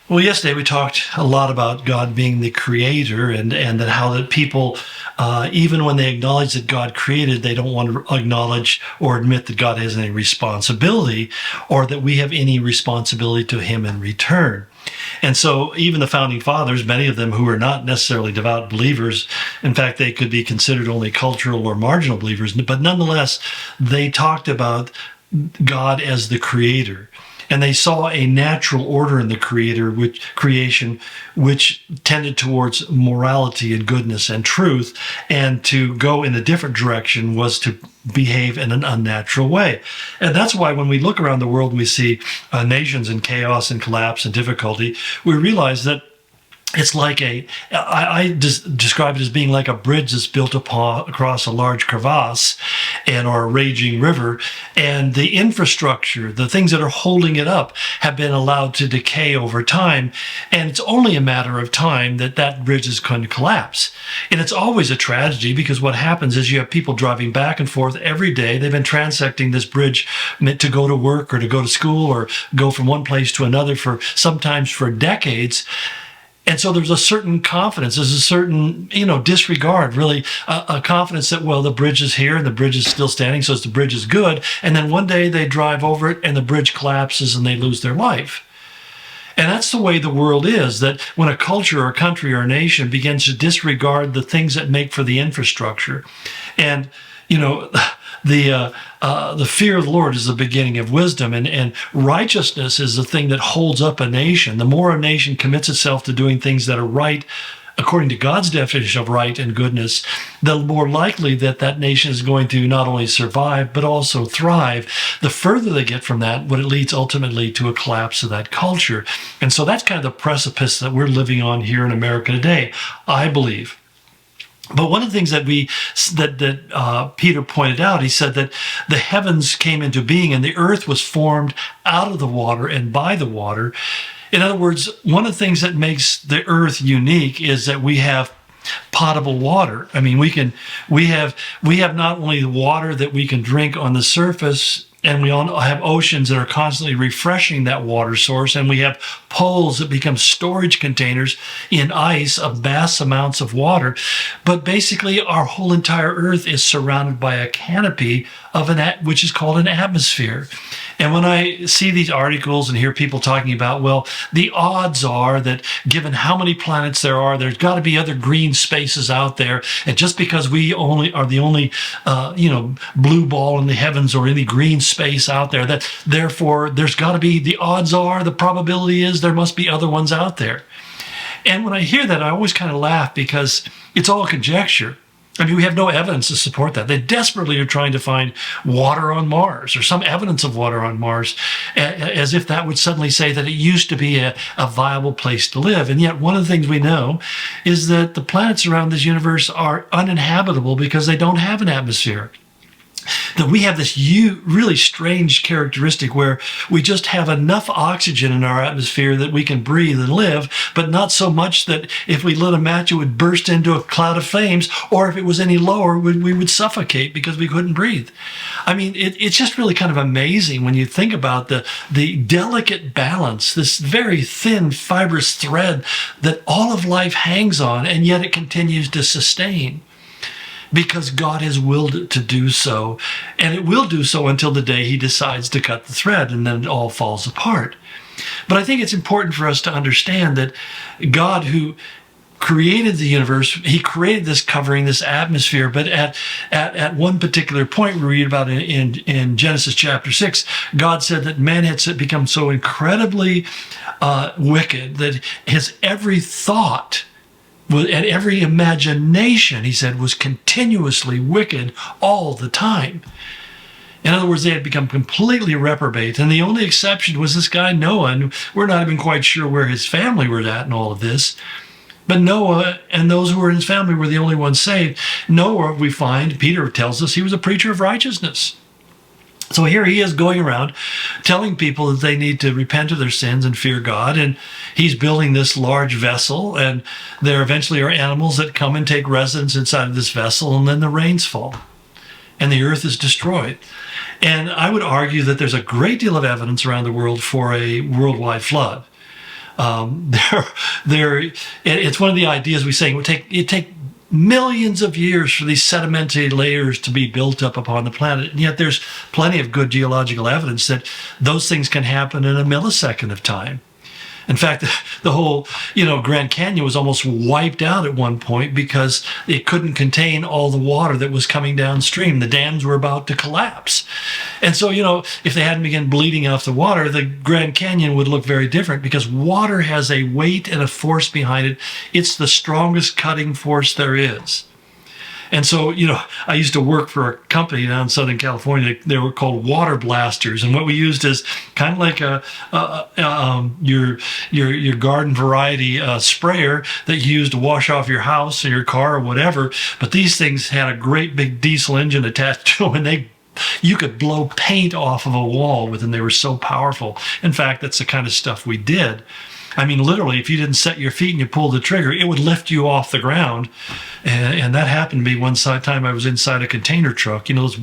Well, yesterday we talked a lot about God being the creator and that how that people, even when they acknowledge that God created, they don't want to acknowledge or admit that God has any responsibility or that we have any responsibility to him in return. And so even the founding fathers, many of them who were not necessarily devout believers, in fact, they could be considered only cultural or marginal believers, but nonetheless, they talked about God as the creator. And they saw a natural order in the creation, which tended towards morality and goodness and truth. And to go in a different direction was to behave in an unnatural way. And that's why when we look around the world and we see nations in chaos and collapse and difficulty, we realize that it's like I describe it as being like a bridge that's built across a large crevasse or a raging river. And the infrastructure, the things that are holding it up, have been allowed to decay over time. And it's only a matter of time that that bridge is going to collapse. And it's always a tragedy because what happens is you have people driving back and forth every day. They've been transecting this bridge to go to work or to go to school or go from one place to another for sometimes for decades. And so there's a certain confidence, there's a certain, disregard, really, a confidence that, well, the bridge is here and the bridge is still standing, so the bridge is good. And then one day they drive over it and the bridge collapses and they lose their life. And that's the way the world is, that when a culture or a country or a nation begins to disregard the things that make for the infrastructure, and, the fear of the Lord is the beginning of wisdom, and righteousness is the thing that holds up a nation. The more a nation commits itself to doing things that are right, according to God's definition of right and goodness, the more likely that that nation is going to not only survive, but also thrive. The further they get from that, what it leads ultimately to a collapse of that culture. And so that's kind of the precipice that we're living on here in America today, I believe. But one of the things that Peter pointed out, he said that the heavens came into being and the earth was formed out of the water and by the water. In other words, one of the things that makes the earth unique is that we have potable water. I mean, we have not only the water that we can drink on the surface, and we all have oceans that are constantly refreshing that water source, and we have poles that become storage containers in ice of vast amounts of water. But basically, our whole entire earth is surrounded by a canopy of which is called an atmosphere. And when I see these articles and hear people talking about, well, the odds are that given how many planets there are, there's got to be other green spaces out there. And just because we only are the only, blue ball in the heavens or any green space out there, that therefore there's got to be, the odds are, the probability is there must be other ones out there. And when I hear that, I always kind of laugh because it's all conjecture. I mean, we have no evidence to support that. They desperately are trying to find water on Mars or some evidence of water on Mars, as if that would suddenly say that it used to be a viable place to live. And yet one of the things we know is that the planets around this universe are uninhabitable because they don't have an atmosphere. That we have this really strange characteristic where we just have enough oxygen in our atmosphere that we can breathe and live, but not so much that if we lit a match, it would burst into a cloud of flames, or if it was any lower, we would suffocate because we couldn't breathe. I mean, it's just really kind of amazing when you think about the delicate balance, this very thin, fibrous thread that all of life hangs on, and yet it continues to sustain. Because God has willed it to do so, and it will do so until the day he decides to cut the thread, and then it all falls apart. But I think it's important for us to understand that God, who created the universe, he created this covering, this atmosphere, but at one particular point we read about in Genesis chapter 6, God said that man had become so incredibly wicked that his every thought and every imagination, he said, was continuously wicked all the time. In other words, they had become completely reprobate. And the only exception was this guy, Noah. And we're not even quite sure where his family were at in all of this. But Noah and those who were in his family were the only ones saved. Noah, we find, Peter tells us, he was a preacher of righteousness. So here he is going around telling people that they need to repent of their sins and fear God. And he's building this large vessel. And there eventually are animals that come and take residence inside of this vessel. And then the rains fall. And the earth is destroyed. And I would argue that there's a great deal of evidence around the world for a worldwide flood. It's one of the ideas we say it take millions of years for these sedimentary layers to be built up upon the planet. And yet there's plenty of good geological evidence that those things can happen in a millisecond of time. In fact, the whole, Grand Canyon was almost wiped out at one point because it couldn't contain all the water that was coming downstream. The dams were about to collapse. And so, if they hadn't begun bleeding off the water, the Grand Canyon would look very different because water has a weight and a force behind it. It's the strongest cutting force there is. And so, I used to work for a company down in Southern California. They were called water blasters, and what we used is kind of like your garden variety sprayer that you use to wash off your house or your car or whatever. But these things had a great big diesel engine attached to them, and you could blow paint off of a wall with them. They were so powerful. In fact, that's the kind of stuff we did. I mean, literally, if you didn't set your feet and you pulled the trigger, it would lift you off the ground. And that happened to me one time I was inside a container truck, those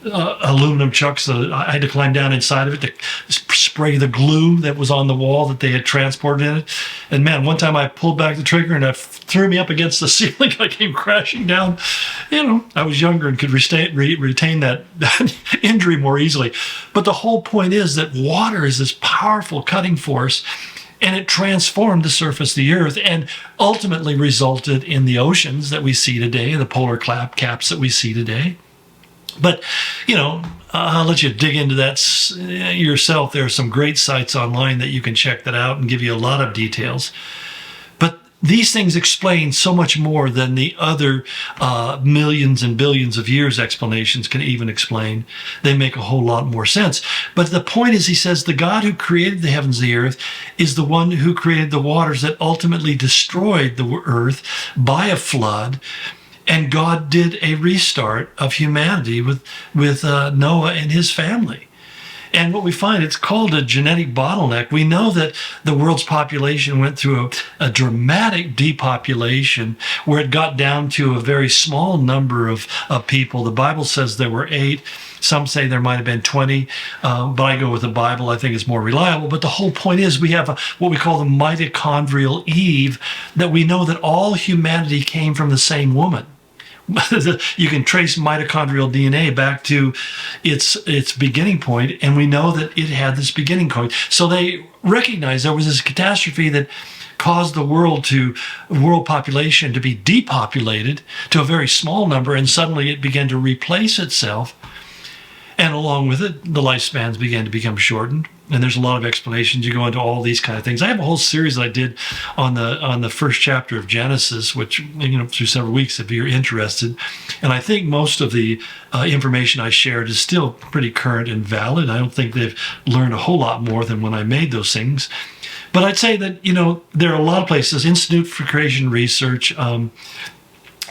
aluminum trucks. I had to climb down inside of it to spray the glue that was on the wall that they had transported in it. And man, one time I pulled back the trigger and it threw me up against the ceiling. I came crashing down. I was younger and could retain that injury more easily. But the whole point is that water is this powerful cutting force. And it transformed the surface of the earth and ultimately resulted in the oceans that we see today, the polar caps that we see today. But, I'll let you dig into that yourself. There are some great sites online that you can check that out and give you a lot of details. But these things explain so much more than the other millions and billions of years explanations can even explain. They make a whole lot more sense. But the point is, he says, the God who created the heavens and the earth is the one who created the waters that ultimately destroyed the earth by a flood. And God did a restart of humanity with Noah and his family. And what we find, it's called a genetic bottleneck. We know that the world's population went through a dramatic depopulation where it got down to a very small number of people. The Bible says there were 8. Some say there might have been 20, but I go with the Bible. I think it's more reliable. But the whole point is we have what we call the mitochondrial Eve, that we know that all humanity came from the same woman. You can trace mitochondrial DNA back to its beginning point, and we know that it had this beginning point. So they recognized there was this catastrophe that caused the world population to be depopulated to a very small number, and suddenly it began to replace itself. And along with it, the lifespans began to become shortened. And there's a lot of explanations. You go into all these kind of things. I have a whole series that I did on the first chapter of Genesis, which, through several weeks, if you're interested. And I think most of the information I shared is still pretty current and valid. I don't think they've learned a whole lot more than when I made those things. But I'd say that, there are a lot of places, Institute for Creation Research,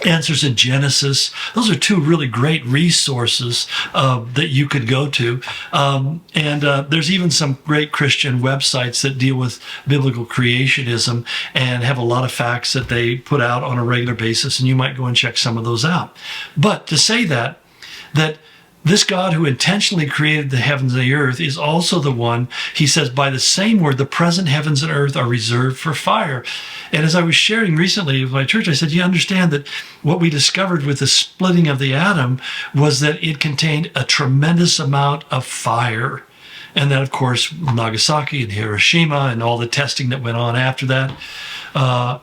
Answers in Genesis. Those are 2 really great resources that you could go to. And there's even some great Christian websites that deal with biblical creationism and have a lot of facts that they put out on a regular basis, and you might go and check some of those out. But to say that this God who intentionally created the heavens and the earth is also the one, he says, by the same word, the present heavens and earth are reserved for fire. And as I was sharing recently with my church, I said, you understand that what we discovered with the splitting of the atom was that it contained a tremendous amount of fire. And then, of course, Nagasaki and Hiroshima and all the testing that went on after that,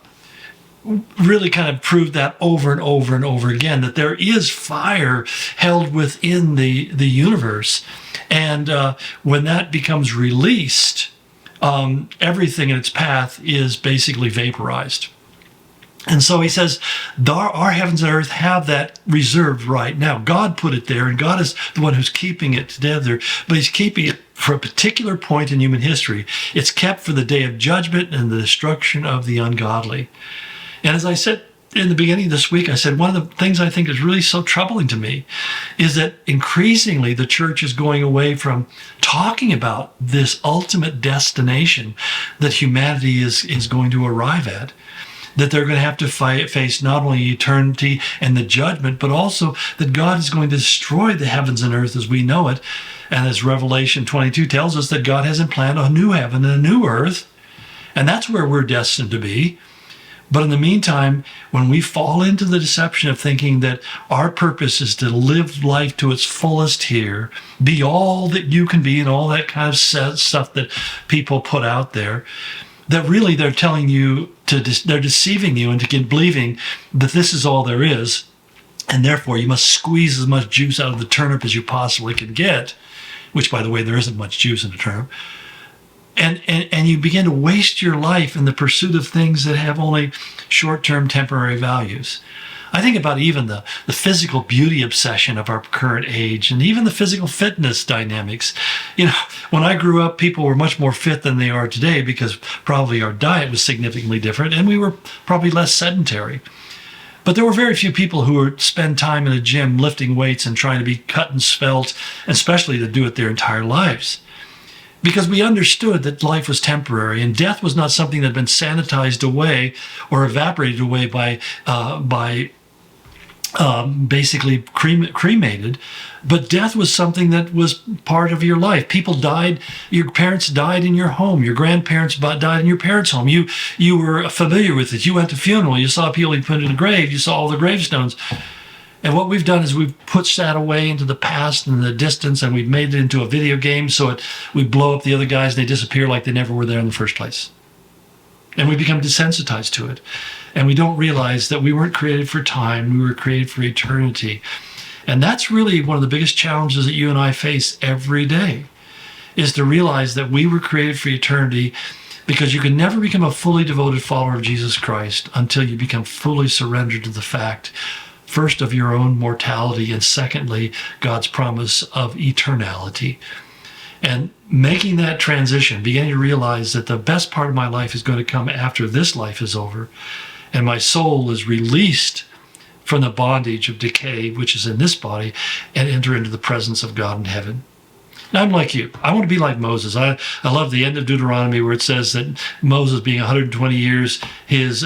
really kind of proved that over and over and over again, that there is fire held within the universe. And when that becomes released, everything in its path is basically vaporized. And so he says, our heavens and earth have that reserved right now. God put it there, and God is the one who's keeping it together, but he's keeping it for a particular point in human history. It's kept for the day of judgment and the destruction of the ungodly. And as I said in the beginning of this week, I said, one of the things I think is really so troubling to me is that increasingly the church is going away from talking about this ultimate destination that humanity is going to arrive at, that they're going to have to face not only eternity and the judgment, but also that God is going to destroy the heavens and earth as we know it. And as Revelation 22 tells us, that God has planned a new heaven and a new earth. And that's where we're destined to be. But in the meantime, when we fall into the deception of thinking that our purpose is to live life to its fullest here, be all that you can be, and all that kind of stuff that people put out there, that really they're telling you they're deceiving you into believing that this is all there is, and therefore you must squeeze as much juice out of the turnip as you possibly can get, which, by the way, there isn't much juice in a turnip. And you begin to waste your life in the pursuit of things that have only short-term temporary values. I think about even the physical beauty obsession of our current age, and even the physical fitness dynamics. You know, when I grew up, people were much more fit than they are today because probably our diet was significantly different and we were probably less sedentary. But there were very few people who would spend time in a gym lifting weights and trying to be cut and svelte, especially to do it their entire lives. Because we understood that life was temporary and death was not something that had been sanitized away or evaporated away by basically cremated, but death was something that was part of your life. People died. Your parents died in your home. Your grandparents died in your parents' home. You were familiar with it. You went to funeral. You saw people you put in the grave. You saw all the gravestones. And what we've done is we've pushed that away into the past and the distance, and we've made it into a video game so we blow up the other guys and they disappear like they never were there in the first place. And we become desensitized to it. And we don't realize that we weren't created for time, we were created for eternity. And that's really one of the biggest challenges that you and I face every day, is to realize that we were created for eternity, because you can never become a fully devoted follower of Jesus Christ until you become fully surrendered to the fact, first, of your own mortality, and secondly, God's promise of eternality. And making that transition, beginning to realize that the best part of my life is going to come after this life is over, and my soul is released from the bondage of decay, which is in this body, and enter into the presence of God in heaven. Now, I'm like you. I want to be like Moses. I love the end of Deuteronomy where it says that Moses, being 120 years, his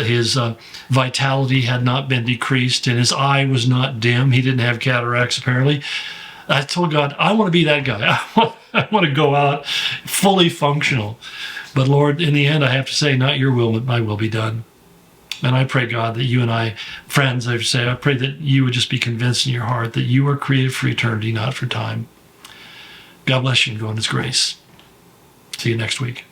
vitality had not been decreased and his eye was not dim. He didn't have cataracts, apparently. I told God, I want to be that guy. I want to go out fully functional. But Lord, in the end, I have to say, not your will, but my will be done. And I pray, God, that you and I, friends, I pray that you would just be convinced in your heart that you are created for eternity, not for time. God bless you and go in his grace. See you next week.